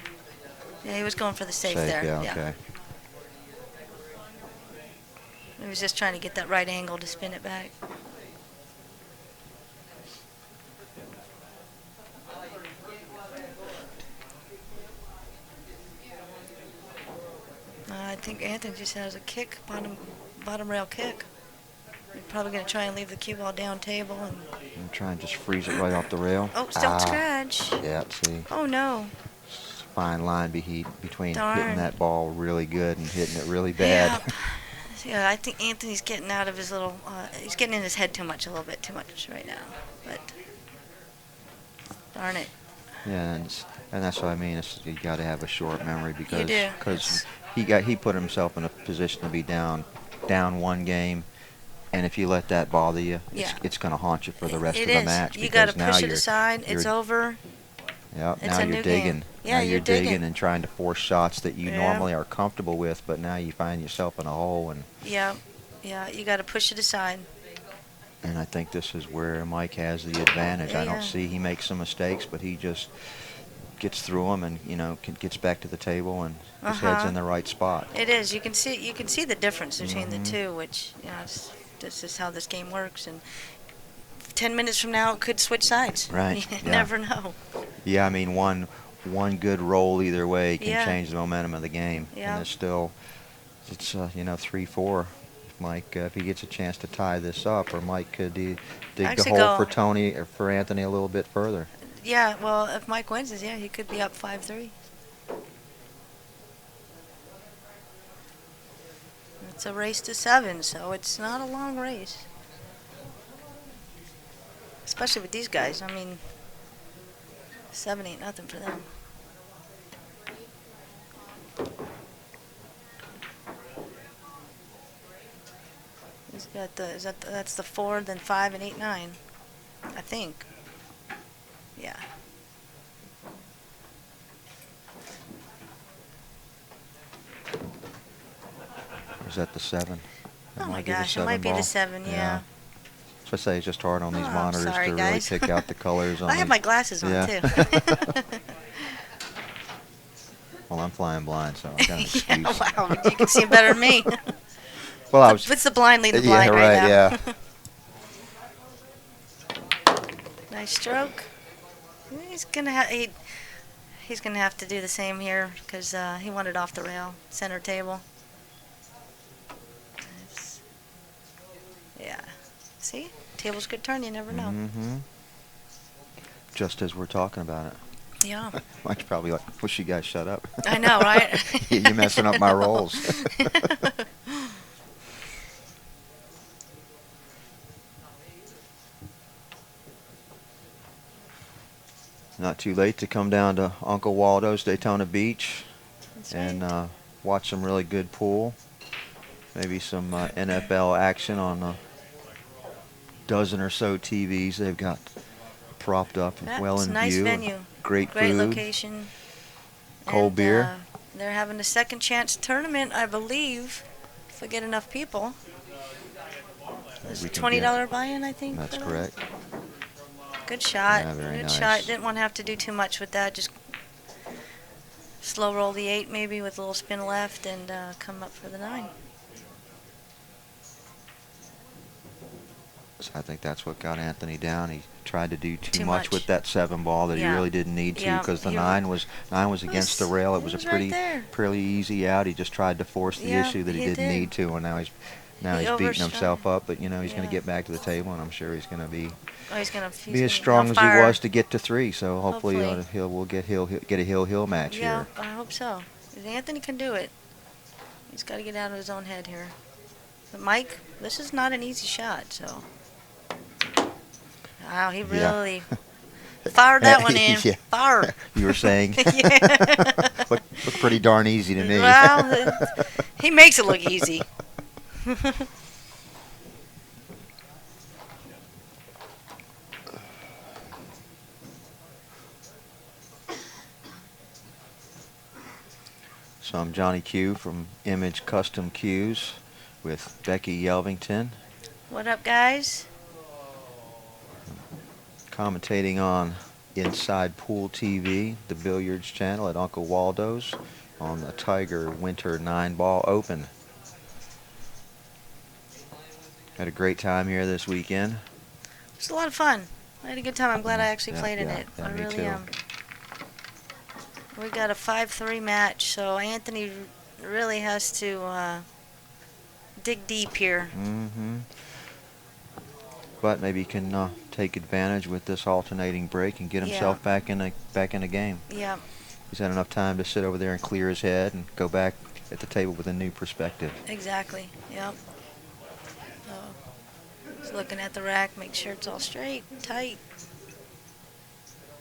Yeah, he was going for the safe there. yeah, okay. He was just trying to get that right angle to spin it back. I think Anthony just has a kick, bottom rail kick. He's probably going to try and leave the cue ball down table and. And try and just freeze it right off the rail. Oh, don't scratch. Yeah, see, Oh no. it's a fine line between Darn. hitting that ball really good and hitting it really bad. Yep. Yeah, I think Anthony's getting out of his little. He's getting in his head too much, a little bit too much right now. But darn it. Yeah, and that's what I mean. You got to have a short memory because do. he put himself in a position to be down one game, and if you let that bother you, Yeah. it's going to haunt you for the rest It of the is. match. You got to because now push it you're- aside. It's you're- over. Yep, It's now a you're new digging. game. Yeah, now you're digging digging. and trying to force shots that you Yeah. normally are comfortable with, but now you find yourself in a hole and. Yeah. Yeah. You got to push it aside. And I think this is where Mike has the advantage. I Yeah. don't see he makes some mistakes, but he just gets through them and gets back to the table and his head's in the right spot. It is. You can see the difference between Mhm. the two, which this is how this game works. And 10 minutes from now, it could switch sides. Right, You yeah. never know. Yeah, I mean one good roll either way can Yeah. change the momentum of the game. Yeah. And it's 3-4. If Mike, if he gets a chance to tie this up, or Mike could dig the Actually hole go- for Tony or for Anthony a little bit further. Yeah. Well, if Mike wins this, he could be up 5-3. It's a race to 7, so it's not a long race. Especially with these guys. I mean, 7 ain't nothing for them. He's got that's the 4, then 5 and 8, 9. I think. Yeah. Is that the 7? That Oh my might be the gosh, it might be the ball. 7, yeah. So I say it's just hard on these Oh, I'm monitors sorry, to really guys. pick out the colors. On I have these. my glasses on Yeah. too. Well, I'm flying blind, so I got an excuse. Yeah, wow, you can see 'em better than me. Well, I was. It's the blind leading the Yeah, blind right, now. yeah. Nice stroke. He's gonna have to do the same here because he wanted off the rail, center table. Yeah. See, tables could turn. You never know. Mm-hmm. Just as we're talking about it. Yeah. Mike's probably like, wish you guys shut up. I know, right? You're messing up my rolls. Not too late to come down to Uncle Waldo's Daytona Beach That's and right. watch some really good pool. Maybe some NFL action on a dozen or so TVs they've got propped up well It's a in nice view. venue. Great Great food, location. cold And beer. they're having a second chance tournament, I believe, if we get enough people. There's We a can $20 get. buy-in, I think. That's for that. correct. Good shot. Yeah, very Good nice. shot. Didn't want to have to do too much with that. Just slow roll the 8 maybe with a little spin left and come up for the 9. So I think that's what got Anthony down. He tried to do too Too much much. with that 7 ball that he Yeah. really didn't need to Yeah, because the he- 9 was against the rail. It was a was right there. pretty easy out. He just tried to force the Yeah, issue that he he didn't did. need to, and now He he's beating overshot. himself up. But you know he's going Yeah. to get back to the table, and I'm sure he's going to be Oh, he's gonna as strong as he fire. was to get to 3. So hopefully, Hopefully. we'll get a hill match Yeah, here. I hope so. Anthony can do it. He's got to get out of his own head here. But Mike, this is not an easy shot, so. Wow, he Yeah. really fired that one in. Yeah. Fire. You were saying Yeah. looked pretty darn easy to me. Well, he makes it look easy. So I'm Johnny Q from Image Custom Cues with Becky Yelvington, What up, guys? commentating on Inside Pool TV, the billiards channel at Uncle Waldo's on the Tiger Winter 9-Ball Open. Had a great time here this weekend. It was a lot of fun. I had a good time. I'm glad I actually Yeah, played in yeah, it. yeah, I me really too. am. We got a 5-3 match, so Anthony really has to dig deep here. Mm-hmm. But maybe he can take advantage with this alternating break and get himself back in the game. Yeah, He's had enough time to sit over there and clear his head and go back at the table with a new perspective. exactly. Yep. So, he's looking at the rack, make sure it's all straight, tight.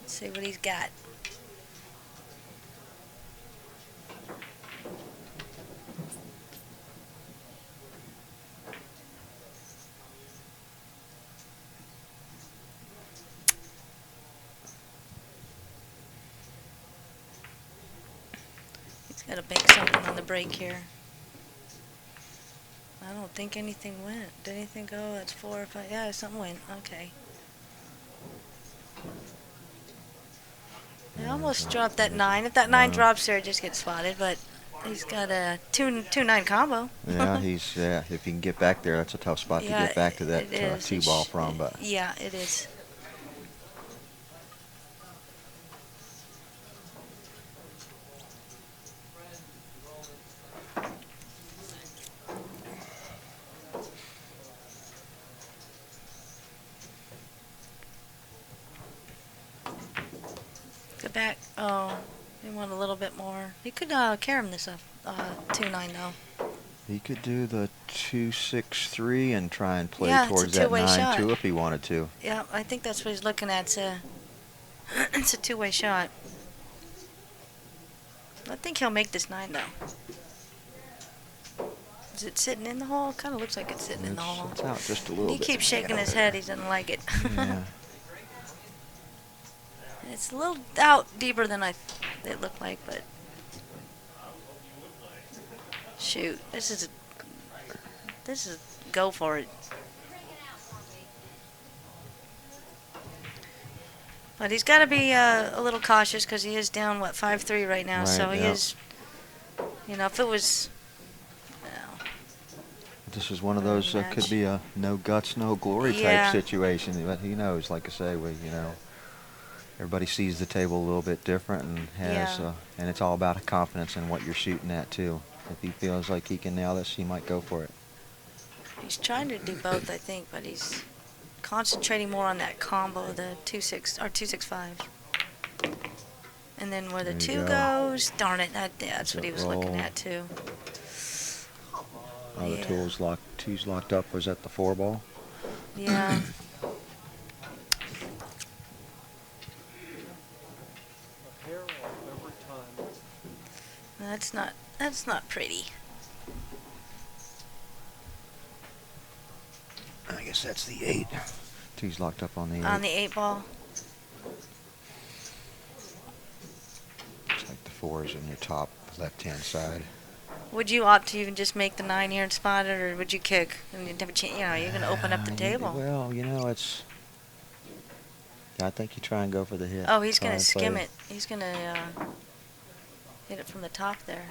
Let's see what he's got. He's got to bank something on the break here. I don't think anything went. Did anything go? That's 4 or 5. Yeah, something went. Okay. I almost dropped that 9. If that 9 drops there, it just gets spotted. But he's got a 2-9 combo. Yeah, if he can get back there, that's a tough spot to Yeah, get back to that it is. T-ball from. But Yeah, it is. Go back. Oh, he want a little bit more. He could carry him this up. 2-9 though. he could do the 2-6-3 and try and play Yeah, it's a towards that two-way 9-2 shot. if he wanted to. Yeah, I think that's what he's looking at. It's a two-way shot. I think he'll make this 9 though. Is it sitting in the hole? Kind of looks like it's sitting in the hole. It's out just a little He bit. keeps shaking his head. He doesn't like it. Yeah. It's a little out deeper than it looked like, but shoot, this is go for it. But he's got to be a little cautious because he is down 5-3 right now. Right, So he yeah. is, if it was, This is one of those Match. could be a no guts, no glory Yeah. type situation. But he knows, like I say, everybody sees the table a little bit different and has, Yeah. and it's all about confidence in what you're shooting at too. If he feels like he can nail this, he might go for it. he's trying to do both, I think, but he's concentrating more on that combo, the 2-6 or 2-6-5. And then where the There you 2 go. goes, darn it, that's That's what a he was looking roll. at too. Oh, the Yeah. two's locked up. Was that the 4 ball? Yeah. That's not pretty. I guess that's the 8. Two's locked up on the 8. On the 8 ball. It's like the 4 is in your top left-hand side. Would you opt to even just make the 9 here and spot it, or would you kick? And you'd have a chance, you're going to open up the table. Well, it's. I think you try and go for the hit. Oh, he's Try going to and skim play. it. He's going to hit it from the top there.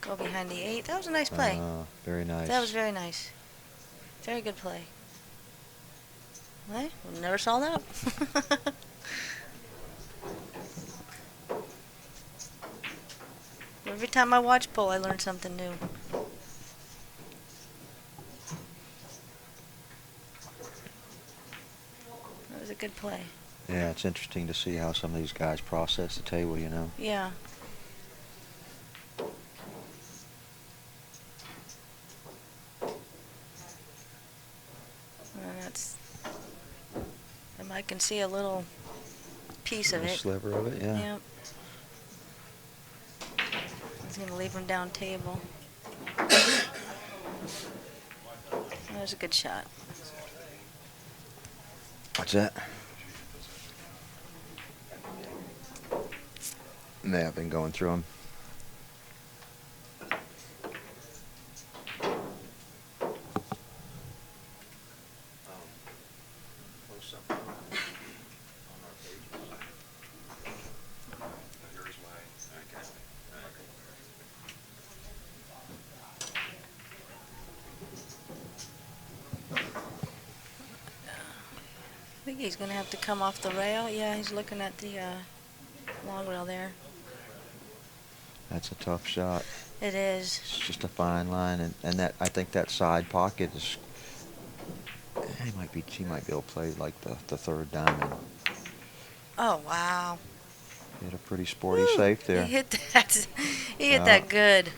Go behind the 8. That was a nice play. Very nice. That was very nice. Very good play. What? Never saw that. Every time I watch pool, I learn something new. That was a good play. Yeah, it's interesting to see how some of these guys process the table, Yeah. And I can see a little piece of A it. sliver of it, yeah. Yep. He's going to leave him down table. That was a good shot. What's that? Yeah, I've been going through them. I think he's going to have to come off the rail. Yeah, he's looking at the long rail there. That's a tough shot. It is. It's just a fine line, and that I think that side pocket is. He might be able to play like the third diamond. Oh, wow. He had a pretty sporty Woo, safe there. He hit that. He hit that good.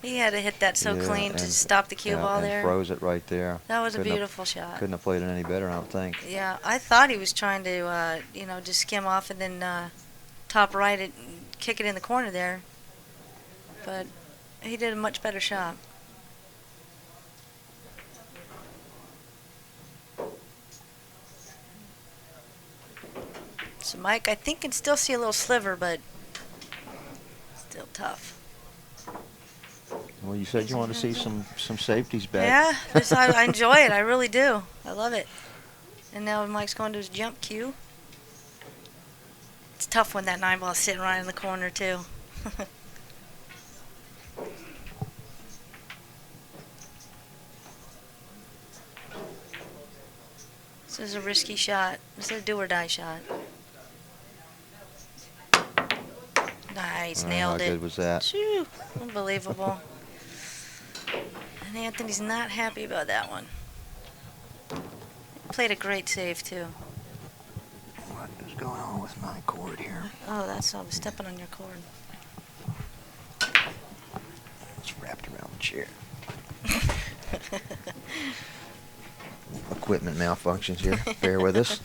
He had to hit that so Yeah, clean to and- stop the cue ball and there. froze it right there. That was a Couldn't have- beautiful shot. Couldn't have played it any better, I don't think. Yeah, I thought he was trying to, just skim off and then top right it and kick it in the corner there. But he did a much better shot. So Mike, I think can still see a little sliver, but still tough. Well, you said you want to see some safeties back. Yeah, I enjoy it. I really do. I love it. And now Mike's going to his jump cue. It's tough when that 9 ball is sitting right in the corner too. This is a risky shot. This is a do or die shot. Nice, nailed How it. good was that? Shoo, unbelievable. And Anthony's not happy about that one. Played a great save too. What is going on with my cord here? Oh, I was stepping on your cord. It's wrapped around the chair. Equipment malfunctions here. Bear with us.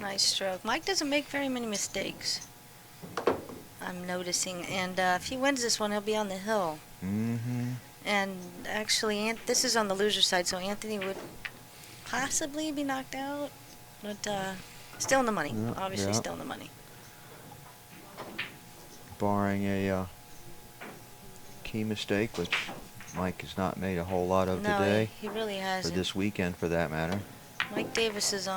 Nice stroke. Mike doesn't make very many mistakes, I'm noticing. And if he wins this one, he'll be on the hill. Mm-hmm. And actually, this is on the loser side, so Anthony would possibly be knocked out. But still in the money. Yeah, Obviously yeah. still in the money. Barring a key mistake, which Mike has not made a whole lot of No, today, he really or hasn't. this weekend for that matter. Mike Davis is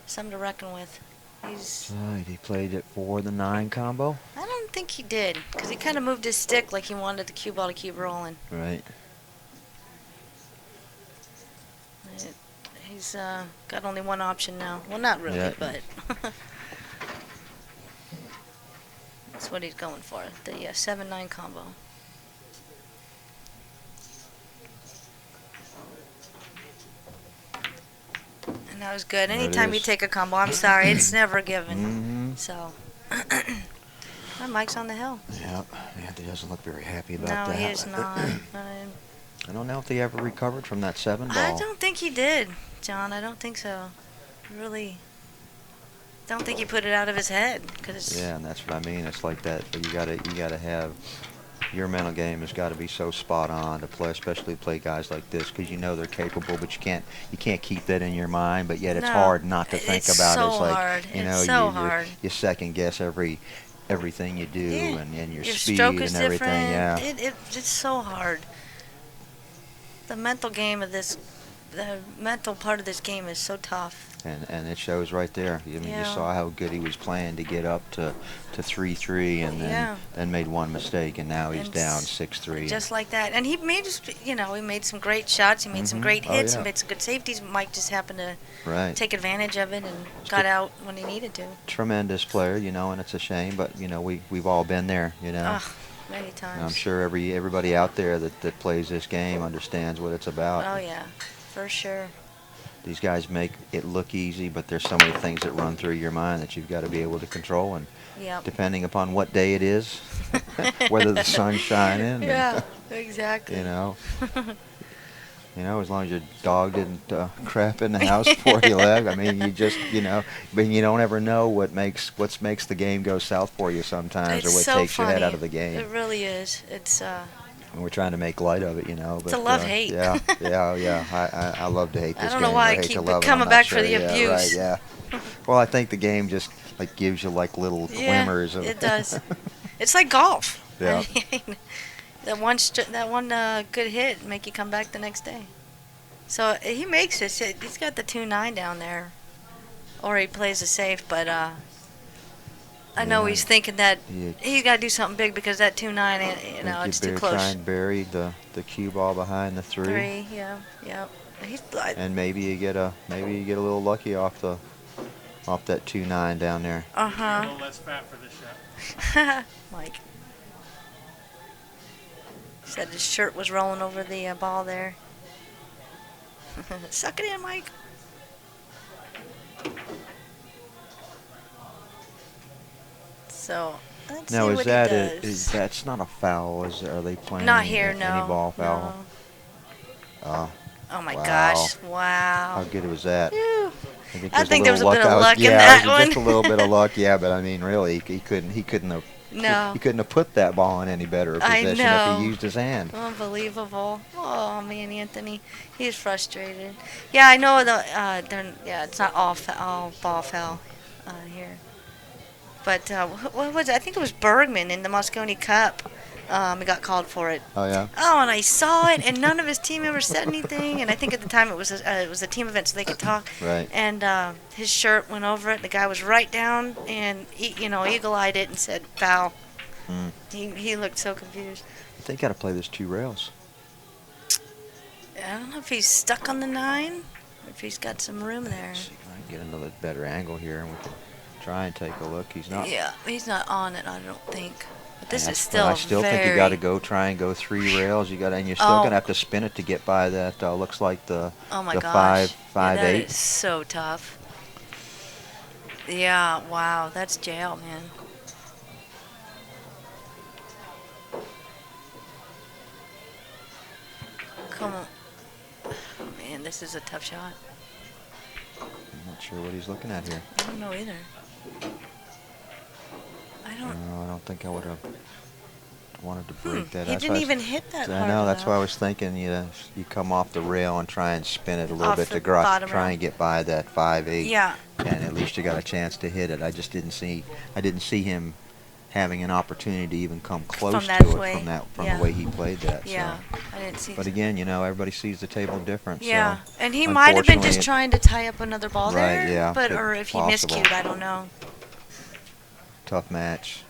something to reckon with. He's. Right, he played it for the 9 combo. I don't think he did, because he kind of moved his stick like he wanted the cue ball to keep rolling. Right. He's got only one option now. Well, not really, Yeah. but. That's what he's going for. The 7-9 combo. And that was good. There it Anytime you is. take a combo, I'm sorry, it's never given. Mm-hmm. So, my Mike's on the hill. Yep. Yeah, he doesn't look very happy about No, that. he is not. I don't know if he ever recovered from that 7 ball. I don't think he did, John. I don't think so. Really. Don't think he put it out of his head. Yeah, and that's what I mean. It's like that. You gotta have your mental game has got to be so spot on to play, especially play guys like this, because you know they're capable, but you can't keep that in your mind. But yet it's No, hard not to think it's about it. so It's like hard. you know It's so you hard. you second guess everything you do Yeah. and your Your speed stroke is and everything. different. Yeah. It's so hard. The mental game of this, the mental part of this game is so tough. And it shows right there. I mean, you Yeah. saw how good he was playing to get up to 3-3, and then made one mistake, and now he's And down 6-3. Just like that. And he made, he made some great shots. He made some Mhm. great Oh, hits. yeah. He made some good safeties. Mike just happened to Right. take advantage of it and got out when he needed to. Tremendous player, and it's a shame, but we've all been there, Ugh, many And times. I'm sure everybody out there that plays this game understands what it's about. Oh, yeah, for sure. These guys make it look easy, but there's so many things that run through your mind that you've got to be able to control, and Yep. depending upon what day it is, whether the sun's shining, Yeah, exactly. As long as your dog didn't crap in the house before you left. I mean, but you don't ever know what makes the game go south for you sometimes, It's or what so takes your head funny. out of the game. It really is. It's And we're trying to make light of it, But, It's a love-hate. Yeah. I love to hate this I game. don't know why I hate keep to love it. coming I'm not back for sure. the Yeah, abuse. Right, yeah. Well, I think the game just gives you little glimmers of. it does. It's like golf. Yeah. I mean, that one good hit make you come back the next day. So he makes this. He's got the 2-9 down there, or he plays it safe. But I know Yeah. he's thinking that You- he's got to do something big because that 2-9, it's too close. Try and bury the cue ball behind the 3. 3, yeah. He's And maybe you get a little lucky off that 2-9 down there. uh A huh. little less fat for this shot. Mike said his shirt was rolling over the ball there. Suck it in, Mike. So let's Now see is what that he does. that's not a foul? Are they playing Not here, no. any ball foul? No. Oh my Wow. gosh! How Wow. good was that? Phew. I think there was a little bit of I luck in yeah, that it was just a one. little bit of luck, yeah. But I mean, really, he couldn't have. No. He couldn't have put that ball in any better I position if know. he used his hand. Unbelievable. Oh man, Anthony, he's frustrated. Yeah, I know it's not all ball foul here. But what was it? I think it was Bergman in the Moscone Cup. He got called for it. Oh yeah. Oh, and I saw it, and none of his team members said anything. And I think at the time it was a team event, so they could talk. Right. And his shirt went over it. The guy was right down, and eagle-eyed it and said foul. Hmm. He looked so confused. They got to play this 2 rails. I don't know if he's stuck on the 9, or if he's got some room there. Let's see if I can get another better angle here, and we can try and take a look. He's not. Yeah, he's not on it, I don't think. But this Yeah, is but still I still think you got to try and go 3 rails. And you're still Oh. gonna have to spin it to get by that. Looks like the Oh my the gosh. 5 That 8. is so tough. Yeah, wow, that's jail, man. Come on. Oh, man, this is a tough shot. I'm not sure what he's looking at here. I don't know either. I don't. No, I don't think I would have wanted to break that. He That's didn't why I even hit that I hard know. That's why I enough. was thinking. You come off the rail and try and spin it a little Off bit the to bottom try rail. and get by that 5 8. Yeah. And at least you got a chance to hit it. I just didn't see. I didn't see him having an opportunity to even come close that to it way. from Yeah. the way he played that. Yeah, So. I didn't see But that. again, everybody sees the table different. Yeah, So and he might have been unfortunately just it- trying to tie up another ball Right, there. yeah, But but or if he possible. miscued, I don't know. tough match,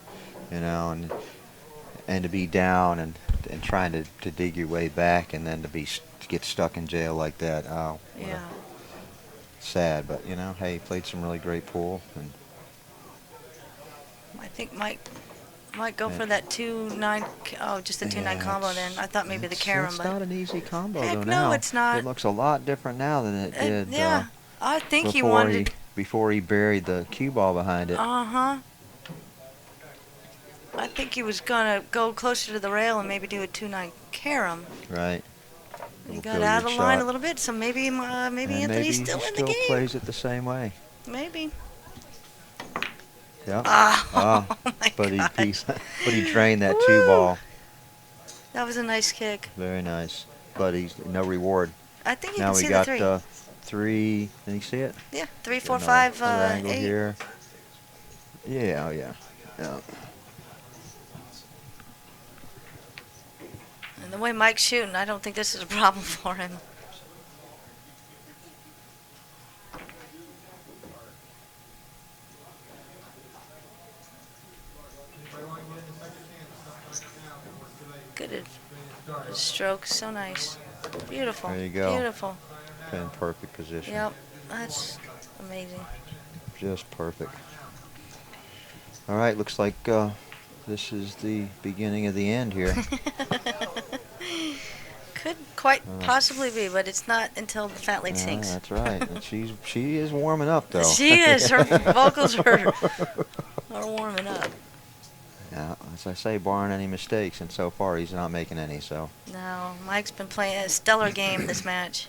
and to be down and trying to dig your way back and then to get stuck in jail like that. Oh, what Yeah. sad, but hey, he played some really great pool, and I think Mike Might go for Yeah. that 2-9. Oh, just the 2-9 combo then. I thought maybe the carom, It's but not an easy combo heck though no, now. it's not. It looks a lot different now than it did Yeah, I think he before wanted. before he buried the cue ball behind it. Uh-huh. I think he was gonna go closer to the rail and maybe do a 2-9 carom. Right. He Little got out billiard of line shot. a little bit, so maybe maybe And Anthony's maybe still he in the still game. plays it the same way. Maybe. Yeah. Oh, my but gosh. but he drained that Woo! two ball. That was a nice kick. Very nice. But he's no reward. I think you Now can we see got the 3. 3. Can you see it? Yeah, 3, Get 4, another, 5, another angle 8. here. Yeah, oh yeah. Yeah. And the way Mike's shooting, I don't think this is a problem for him. Good stroke, so nice. Beautiful. There you go. Beautiful. In perfect position. Yep, that's amazing. Just perfect. All right, looks like this is the beginning of the end here. Could quite possibly be, but it's not until the fat lady sings. That's right. And she is warming up though. She is. Her vocals are warming up. Yeah, as I say, barring any mistakes, and so far he's not making any. So No, Mike's been playing a stellar game this match.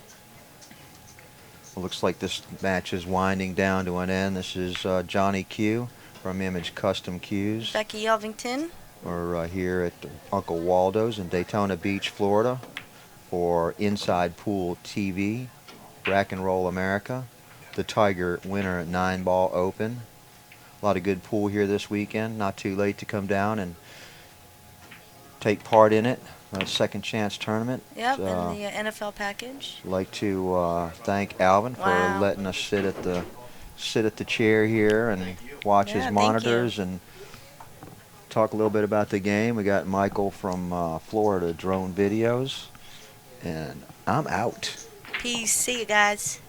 it looks like this match is winding down to an end. This is Johnny Q from Image Custom Cues. Becky Elvington. We're here at Uncle Waldo's in Daytona Beach, Florida, for Inside Pool TV, Rack and Roll America, the Tiger winner at 9-Ball Open. A lot of good pool here this weekend. Not too late to come down and take part in it. A second chance tournament. Yep, in the NFL package. I'd like to thank Alvin for Wow. letting us sit at the chair here and watch Yeah, his thank monitors you. and talk a little bit about the game. We got Michael from Florida Drone Videos, and I'm out. Peace. See you guys.